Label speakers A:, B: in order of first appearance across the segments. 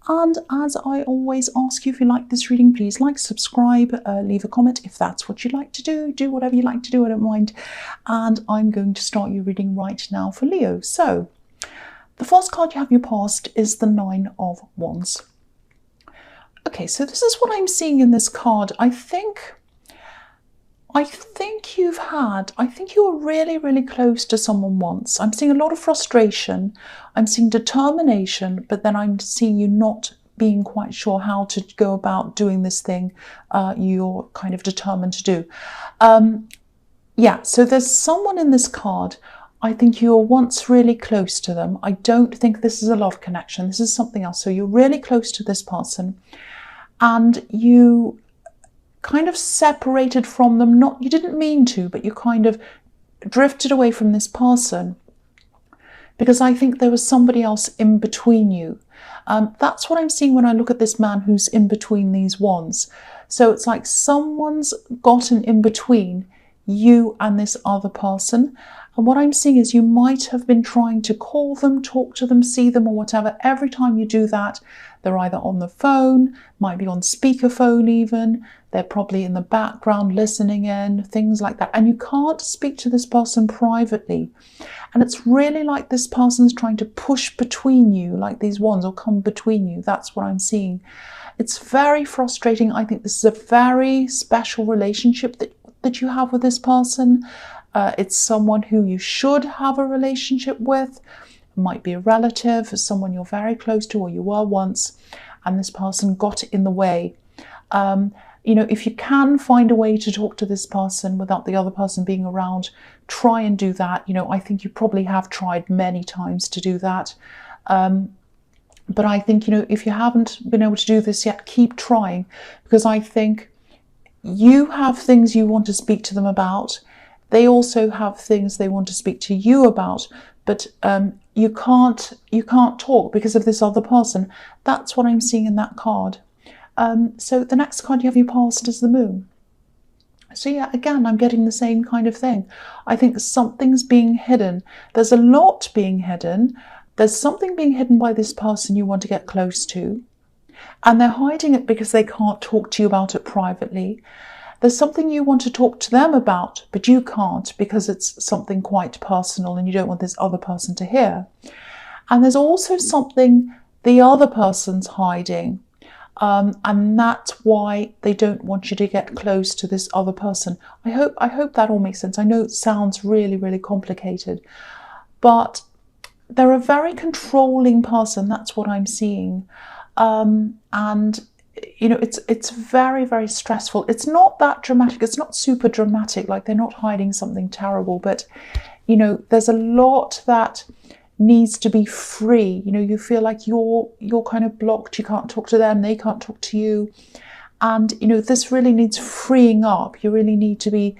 A: And as I always ask you, if you like this reading, please like, subscribe, leave a comment if that's what you'd like to do. Do whatever you like to do, I don't mind. And I'm going to start your reading right now for Leo. So, the first card you have in your past is the Nine of Wands. Okay, so this is what I'm seeing in this card. I think you were really, really close to someone once. I'm seeing a lot of frustration. I'm seeing determination, but then I'm seeing you not being quite sure how to go about doing this thing you're kind of determined to do. Yeah, so there's someone in this card. I think you were once really close to them. I don't think this is a love connection. This is something else. So you're really close to this person and you kind of separated from them. You didn't mean to, but you kind of drifted away from this person because I think there was somebody else in between you. That's what I'm seeing when I look at this man who's in between these wands. So it's like someone's gotten in between you and this other person. And what I'm seeing is you might have been trying to call them, talk to them, see them or whatever. Every time you do that, they're either on the phone, might be on speakerphone even. They're probably in the background listening in, things like that. And you can't speak to this person privately. And it's really like this person's trying to push between you, like these wands, or come between you. That's what I'm seeing. It's very frustrating. I think this is a very special relationship that you have with this person. It's someone who you should have a relationship with. It might be a relative, someone you're very close to or you were once, and this person got in the way. You know, if you can find a way to talk to this person without the other person being around, try and do that. You know, I think you probably have tried many times to do that. But I think, you know, if you haven't been able to do this yet, keep trying, because I think you have things you want to speak to them about. They also have things they want to speak to you about, but you can't talk because of this other person. That's what I'm seeing in that card. So the next card you have in your past is the Moon. So yeah, again, I'm getting the same kind of thing. I think something's being hidden. There's a lot being hidden. There's something being hidden by this person you want to get close to, and they're hiding it because they can't talk to you about it privately. There's something you want to talk to them about, but you can't because it's something quite personal and you don't want this other person to hear. And there's also something the other person's hiding. And that's why they don't want you to get close to this other person. I hope that all makes sense. I know it sounds really, really complicated, but they're a very controlling person. That's what I'm seeing. And you know, it's very, very stressful. It's not that dramatic. It's not super dramatic, like they're not hiding something terrible, but you know, there's a lot that needs to be free. You know, you feel like you're kind of blocked. You can't talk to them, they can't talk to you. And you know, this really needs freeing up. You really need to be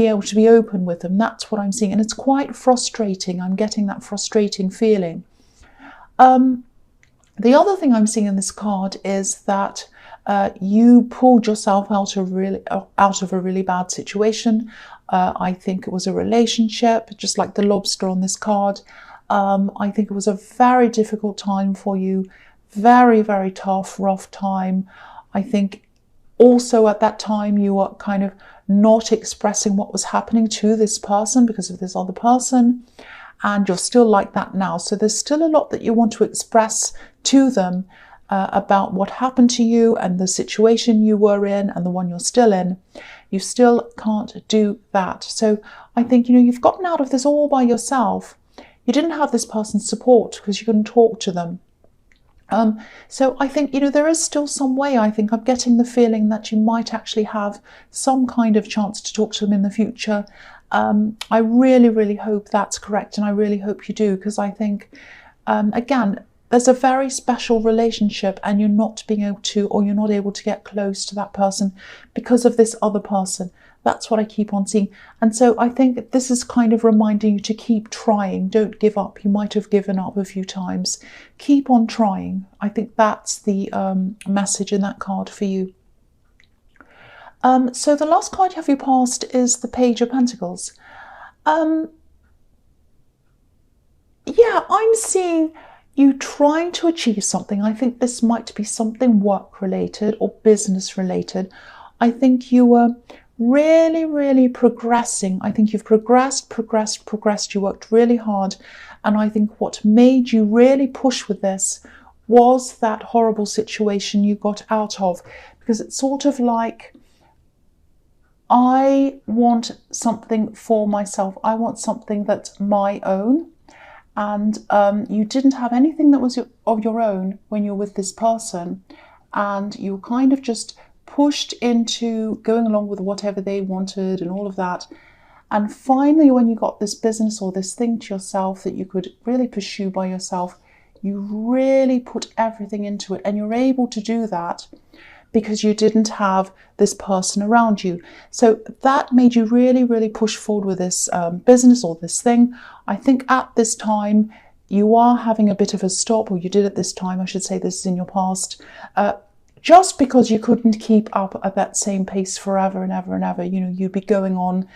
A: able to be open with them. That's what I'm seeing. And it's quite frustrating. I'm getting that frustrating feeling. The other thing I'm seeing in this card is that you pulled yourself out of a really bad situation. I think it was a relationship, just like the lobster on this card. I think it was a very difficult time for you. Very, very tough, rough time. I think also at that time you were kind of not expressing what was happening to this person because of this other person. And you're still like that now. So there's still a lot that you want to express to them about what happened to you and the situation you were in and the one you're still in. You still can't do that. So I think, you know, you've gotten out of this all by yourself. You didn't have this person's support because you couldn't talk to them. So I think, you know, there is still some way. I think I'm getting the feeling that you might actually have some kind of chance to talk to them in the future. I really, really hope that's correct, and I really hope you do, because I think, again, there's a very special relationship and you're not being able to, or you're not able to get close to that person because of this other person. That's what I keep on seeing. And so I think this is kind of reminding you to keep trying. Don't give up. You might have given up a few times. Keep on trying. I think that's the message in that card for you. So the last card you have your past is the Page of Pentacles. Yeah, I'm seeing you trying to achieve something. I think this might be something work related or business related. I think you were really, really progressing. I think you've progressed. You worked really hard. And I think what made you really push with this was that horrible situation you got out of. Because it's sort of like, I want something for myself. I want something that's my own. And you didn't have anything that was of your own when you're with this person. And you kind of just pushed into going along with whatever they wanted and all of that. And finally, when you got this business or this thing to yourself that you could really pursue by yourself, you really put everything into it. And you're able to do that because you didn't have this person around you. So that made you really, really push forward with this business or this thing. I think at this time, you are having a bit of a stop, or you did at this time, I should say, this is in your past, just because you couldn't keep up at that same pace forever and ever and ever. You know, you'd be going on,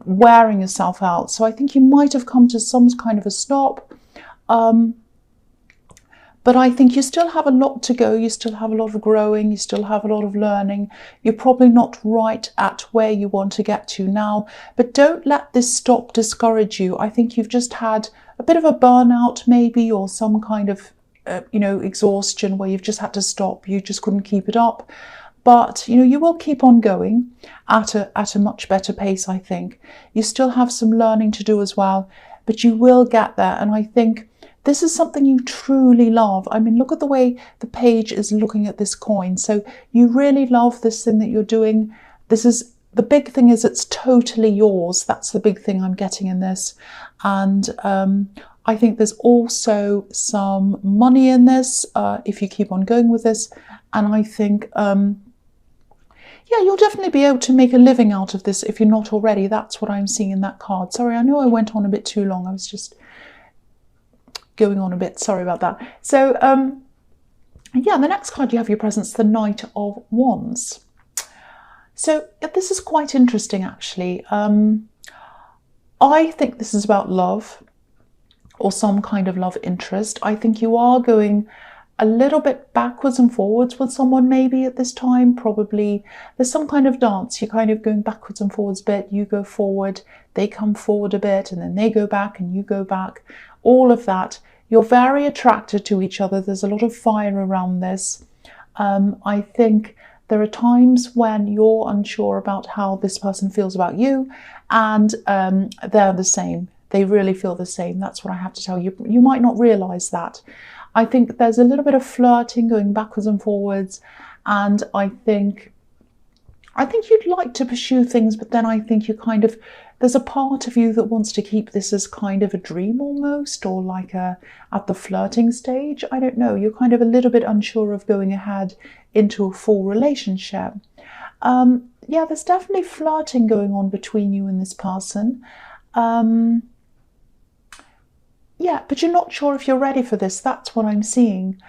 A: wearing yourself out. So I think you might have come to some kind of a stop. But I think you still have a lot to go. You still have a lot of growing. You still have a lot of learning. You're probably not right at where you want to get to now. But don't let this stop discourage you. I think you've just had a bit of a burnout maybe, or some kind of, exhaustion where you've just had to stop. You just couldn't keep it up. But, you will keep on going at a much better pace, I think. You still have some learning to do as well, but you will get there. And I think this is something you truly love. I mean, look at the way the page is looking at this coin. So you really love this thing that you're doing. The big thing is it's totally yours. That's the big thing I'm getting in this. And I think there's also some money in this if you keep on going with this. And I think, you'll definitely be able to make a living out of this if you're not already. That's what I'm seeing in that card. Sorry, I know I went on a bit too long. I was just going on a bit. Sorry about that. So, the next card you have your presence, the Knight of Wands. So this is quite interesting, actually. I think this is about love or some kind of love interest. I think you are going a little bit backwards and forwards with someone maybe at this time. Probably there's some kind of dance. You're kind of going backwards and forwards a bit. You go forward, they come forward a bit, and then they go back and you go back. All of that. You're very attracted to each other. There's a lot of fire around this. I think there are times when you're unsure about how this person feels about you, and they're the same. They really feel the same. That's what I have to tell you. You might not realize that. I think there's a little bit of flirting going backwards and forwards, and I think you'd like to pursue things, but then I think there's a part of you that wants to keep this as kind of a dream almost, or like at the flirting stage. I don't know. You're kind of a little bit unsure of going ahead into a full relationship. There's definitely flirting going on between you and this person. But you're not sure if you're ready for this. That's what I'm seeing.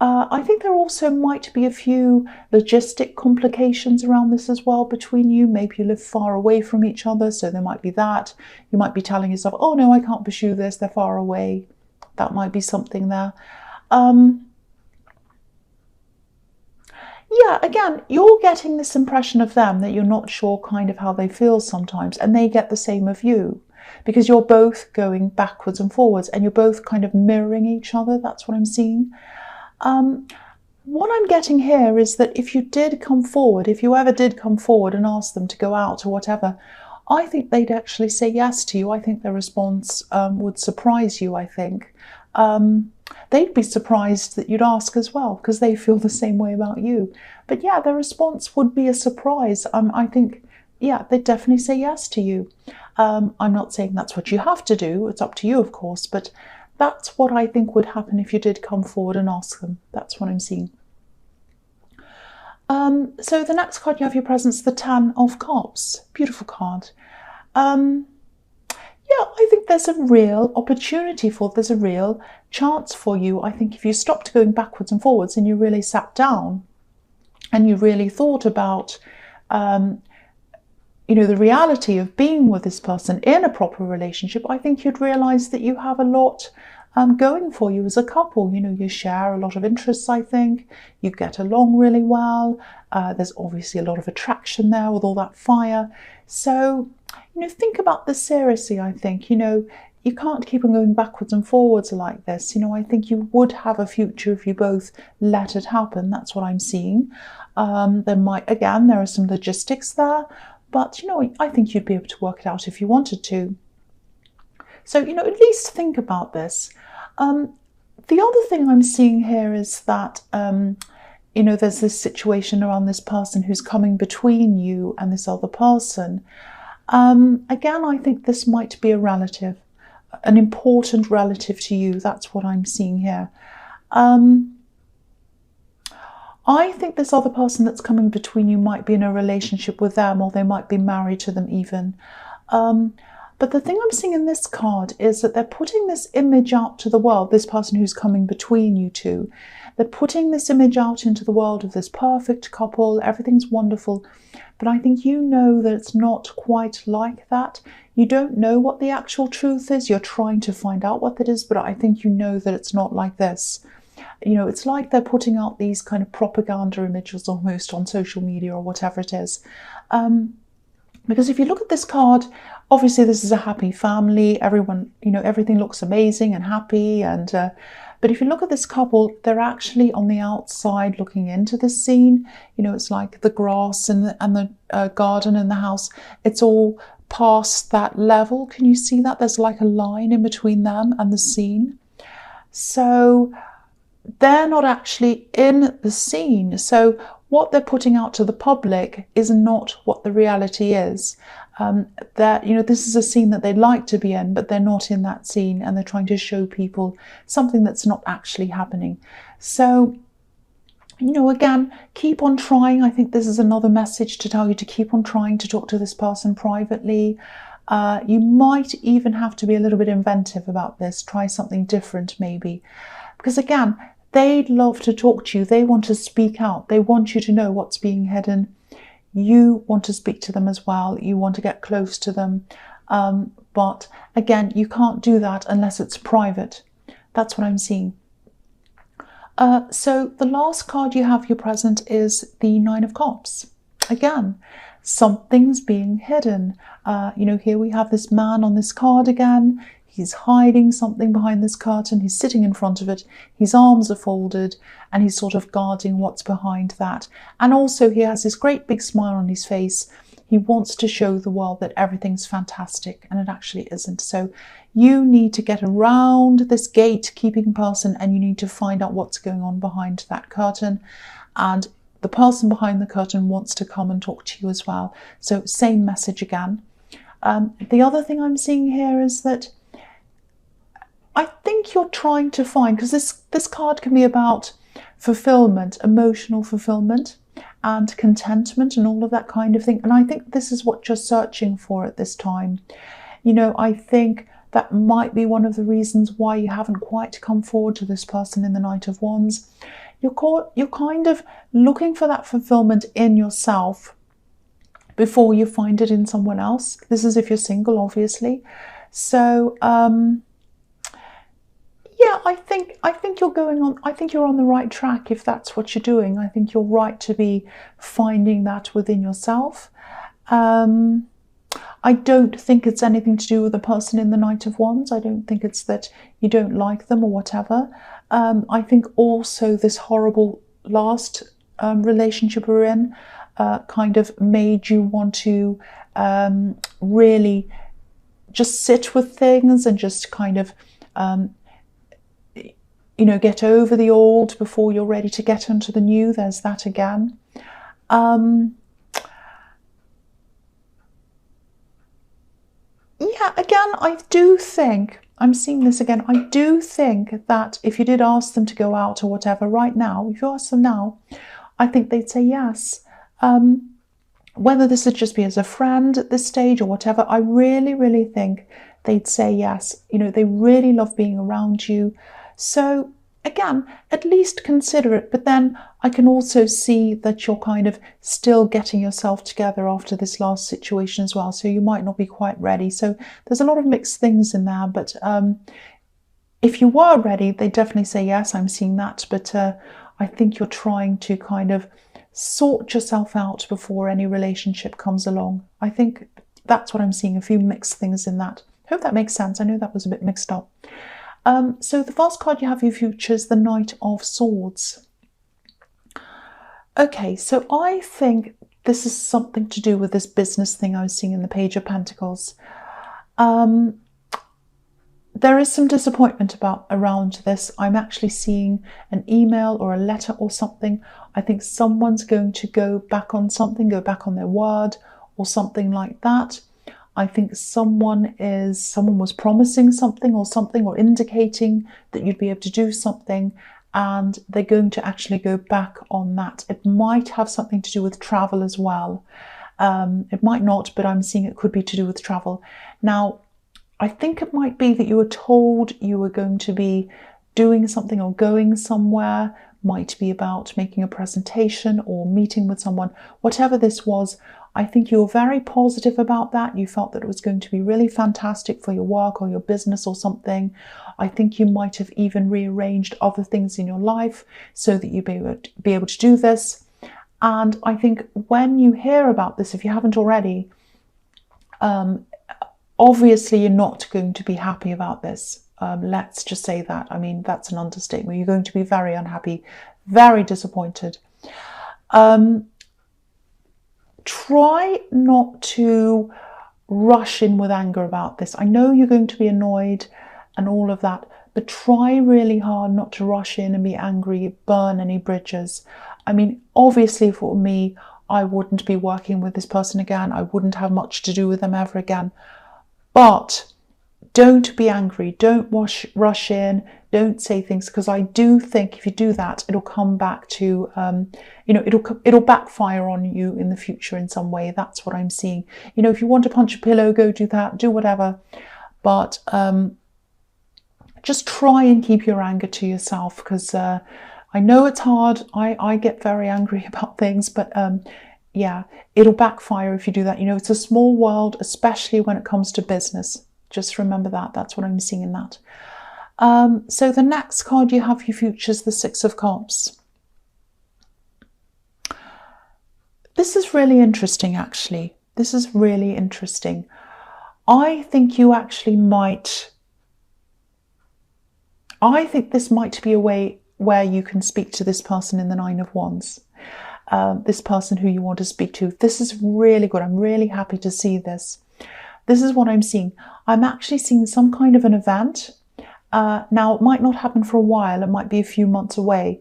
A: I think there also might be a few logistic complications around this as well between you. Maybe you live far away from each other, so there might be that. You might be telling yourself, oh no, I can't pursue this, they're far away. That might be something there. Again, you're getting this impression of them that you're not sure kind of how they feel sometimes, and they get the same of you. Because you're both going backwards and forwards, and you're both kind of mirroring each other. That's what I'm seeing. What I'm getting here is that if you ever did come forward and ask them to go out or whatever, I think they'd actually say yes to you. I think their response would surprise you, I think. They'd be surprised that you'd ask as well, because they feel the same way about you. But their response would be a surprise. I think, they'd definitely say yes to you. I'm not saying that's what you have to do. It's up to you, of course, but that's what I think would happen if you did come forward and ask them. That's what I'm seeing. So the next card you have your presence, the Ten of Cups. Beautiful card. I think there's a real opportunity there's a real chance for you. I think if you stopped going backwards and forwards and you really sat down and you really thought about the reality of being with this person in a proper relationship, I think you'd realise that you have a lot going for you as a couple. You know, you share a lot of interests, I think. You get along really well. There's obviously a lot of attraction there with all that fire. So, you know, think about this seriously, I think. You know, you can't keep on going backwards and forwards like this. You know, I think you would have a future if you both let it happen. That's what I'm seeing. There are some logistics there, but, you know, I think you'd be able to work it out if you wanted to. So, you know, at least think about this. The other thing I'm seeing here is that, you know, there's this situation around this person who's coming between you and this other person. Again, I think this might be a relative, an important relative to you. That's what I'm seeing here. I think this other person that's coming between you might be in a relationship with them, or they might be married to them even. But the thing I'm seeing in this card is that they're putting this image out to the world, this person who's coming between you two. They're putting this image out into the world of this perfect couple, everything's wonderful. But I think you know that it's not quite like that. You don't know what the actual truth is. You're trying to find out what it is, but I think you know that it's not like this. You know, it's like they're putting out these kind of propaganda images almost on social media or whatever it is. Because if you look at this card, obviously this is a happy family. Everyone, you know, everything looks amazing and happy. And but if you look at this couple, they're actually on the outside looking into the scene. You know, it's like the grass and the garden and the house. It's all past that level. Can you see that? There's like a line in between them and the scene. So they're not actually in the scene. So what they're putting out to the public is not what the reality is. That, you know, this is a scene that they'd like to be in, but they're not in that scene, and they're trying to show people something that's not actually happening. So, you know, again, keep on trying. I think this is another message to tell you to keep on trying to talk to this person privately. You might even have to be a little bit inventive about this. Try something different maybe. Because again, they'd love to talk to you. They want to speak out. They want you to know what's being hidden. You want to speak to them as well. You want to get close to them. But again, you can't do that unless it's private. That's what I'm seeing. So the last card you have here present is the Nine of Cups. Again, something's being hidden. You know, here we have this man on this card again. He's hiding something behind this curtain. He's sitting in front of it. His arms are folded and he's sort of guarding what's behind that. And also he has this great big smile on his face. He wants to show the world that everything's fantastic, and it actually isn't. So you need to get around this gatekeeping person, and you need to find out what's going on behind that curtain. And the person behind the curtain wants to come and talk to you as well. So same message again. The other thing I'm seeing here is that I think you're trying to find, because this card can be about fulfillment, emotional fulfillment and contentment and all of that kind of thing. And I think this is what you're searching for at this time. You know, I think that might be one of the reasons why you haven't quite come forward to this person in the Knight of Wands. You're kind of looking for that fulfillment in yourself before you find it in someone else. This is if you're single, obviously. So, yeah, I think you're going on. I think you're on the right track if that's what you're doing. I think you're right to be finding that within yourself. I don't think it's anything to do with the person in the Knight of Wands. I don't think it's that you don't like them or whatever. I think also this horrible last relationship we're in kind of made you want to really just sit with things and just kind of you know, get over the old before you're ready to get into the new. There's that again. Yeah, again, I do think, I'm seeing this again, I do think that if you did ask them to go out or whatever right now, if you ask them now, I think they'd say yes. Whether this would just be as a friend at this stage or whatever, I really, really think they'd say yes. You know, they really love being around you. So again, at least consider it. But then I can also see that you're kind of still getting yourself together after this last situation as well. So you might not be quite ready. So there's a lot of mixed things in there. But if you were ready, they definitely say yes, I'm seeing that, but I think you're trying to kind of sort yourself out before any relationship comes along. I think that's what I'm seeing, a few mixed things in that. Hope that makes sense. I know that was a bit mixed up. So the first card you have your future is the Knight of Swords. Okay, so I think this is something to do with this business thing I was seeing in the Page of Pentacles. There is some disappointment around this. I'm actually seeing an email or a letter or something. I think someone's going to go back on something, go back on their word or something like that. I think someone was promising something or indicating that you'd be able to do something, and they're going to actually go back on that. It might have something to do with travel as well. It might not, but I'm seeing it could be to do with travel. Now, I think it might be that you were told you were going to be doing something or going somewhere, might be about making a presentation or meeting with someone. Whatever this was, I think you were very positive about that. You felt that it was going to be really fantastic for your work or your business or something. I think you might have even rearranged other things in your life so that you'd be able to do this. And I think when you hear about this, if you haven't already, obviously you're not going to be happy about this. Let's just say that. I mean, that's an understatement. You're going to be very unhappy, very disappointed. Try not to rush in with anger about this. I know you're going to be annoyed and all of that, but try really hard not to rush in and be angry, burn any bridges. I mean, obviously for me, I wouldn't be working with this person again. I wouldn't have much to do with them ever again. But don't be angry. Don't rush in. Don't say things, because I do think if you do that, it'll come back to, it'll backfire on you in the future in some way. That's what I'm seeing. You know, if you want to punch a pillow, go do that, do whatever. But just try and keep your anger to yourself, because I know it's hard. I get very angry about things, but yeah, it'll backfire if you do that. You know, it's a small world, especially when it comes to business. Just remember that. That's what I'm seeing in that. So the next card you have for your future is the Six of Cups. This is really interesting, actually. This is really interesting. I think you actually might... I think this might be a way where you can speak to this person in the Nine of Wands. This person who you want to speak to. This is really good. I'm really happy to see this. This is what I'm seeing. I'm actually seeing some kind of an event. Now, it might not happen for a while. It might be a few months away.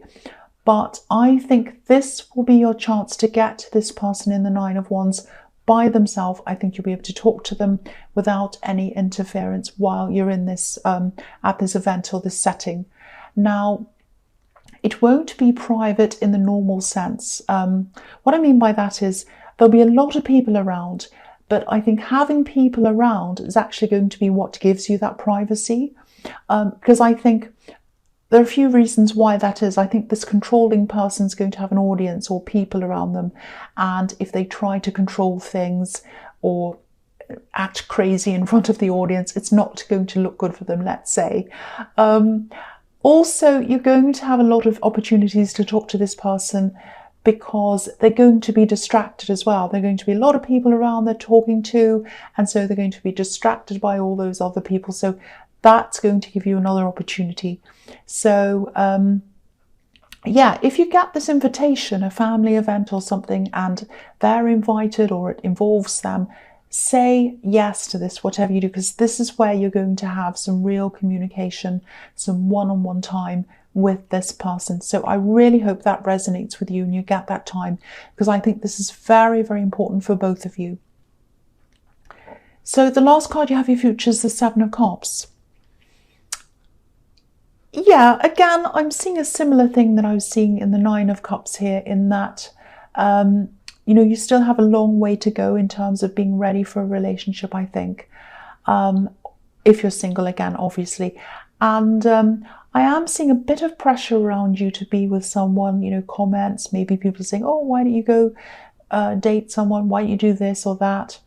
A: But I think this will be your chance to get to this person in the Nine of Wands by themselves. I think you'll be able to talk to them without any interference while you're in this, at this event or this setting. Now, it won't be private in the normal sense. What I mean by that is there'll be a lot of people around, but I think having people around is actually going to be what gives you that privacy. Because I think there are a few reasons why that is. I think this controlling person is going to have an audience or people around them. And if they try to control things or act crazy in front of the audience, it's not going to look good for them, let's say. Also, you're going to have a lot of opportunities to talk to this person because they're going to be distracted as well. There are going to be a lot of people around they're talking to, and so they're going to be distracted by all those other people. So that's going to give you another opportunity. So, yeah, if you get this invitation, a family event or something, and they're invited or it involves them, say yes to this, whatever you do, because this is where you're going to have some real communication, some one-on-one time with this person. So I really hope that resonates with you and you get that time, because I think this is very, very important for both of you. So the last card you have your future is the Seven of Cups. Yeah, again, I'm seeing a similar thing that I was seeing in the Nine of Cups here, in that, you know, you still have a long way to go in terms of being ready for a relationship, I think. If you're single, again, obviously. And I am seeing a bit of pressure around you to be with someone, you know, comments, maybe people saying, oh, why don't you go date someone? Why don't you do this or that?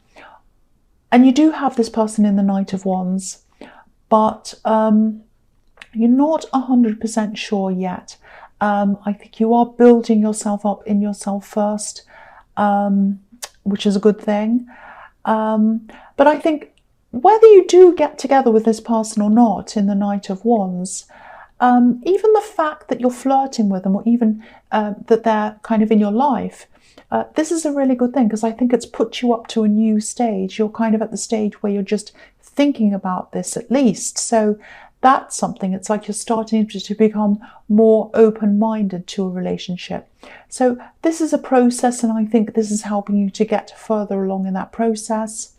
A: And you do have this person in the Knight of Wands, but You're not 100% sure yet. I think you are building yourself up in yourself first, which is a good thing. But I think whether you do get together with this person or not in the Knight of Wands, even the fact that you're flirting with them, or even that they're kind of in your life, this is a really good thing, because I think it's put you up to a new stage. You're kind of at the stage where you're just thinking about this at least. So that's something. It's like you're starting to become more open-minded to a relationship. So this is a process, and I think this is helping you to get further along in that process.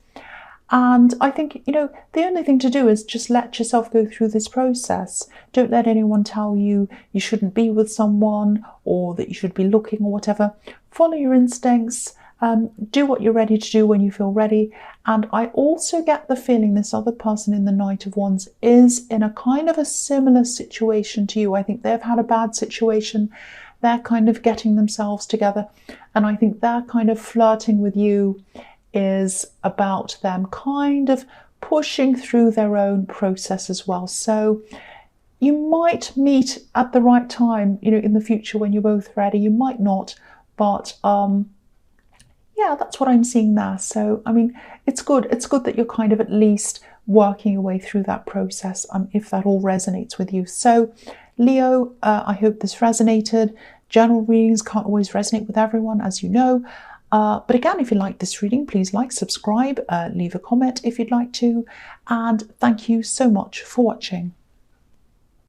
A: And I think, the only thing to do is just let yourself go through this process. Don't let anyone tell you you shouldn't be with someone, or that you should be looking, or whatever. Follow your instincts. Do what you're ready to do when you feel ready. And I also get the feeling this other person in the Knight of Wands is in a kind of a similar situation to you. I think they've had a bad situation. They're kind of getting themselves together. And I think they're kind of flirting with you is about them kind of pushing through their own process as well. So you might meet at the right time, in the future when you're both ready. You might not, but yeah, that's what I'm seeing there. So, I mean, it's good. It's good that you're kind of at least working your way through that process, if that all resonates with you. So, Leo, I hope this resonated. General readings can't always resonate with everyone, as you know. But again, if you like this reading, please like, subscribe, leave a comment if you'd like to. And thank you so much for watching.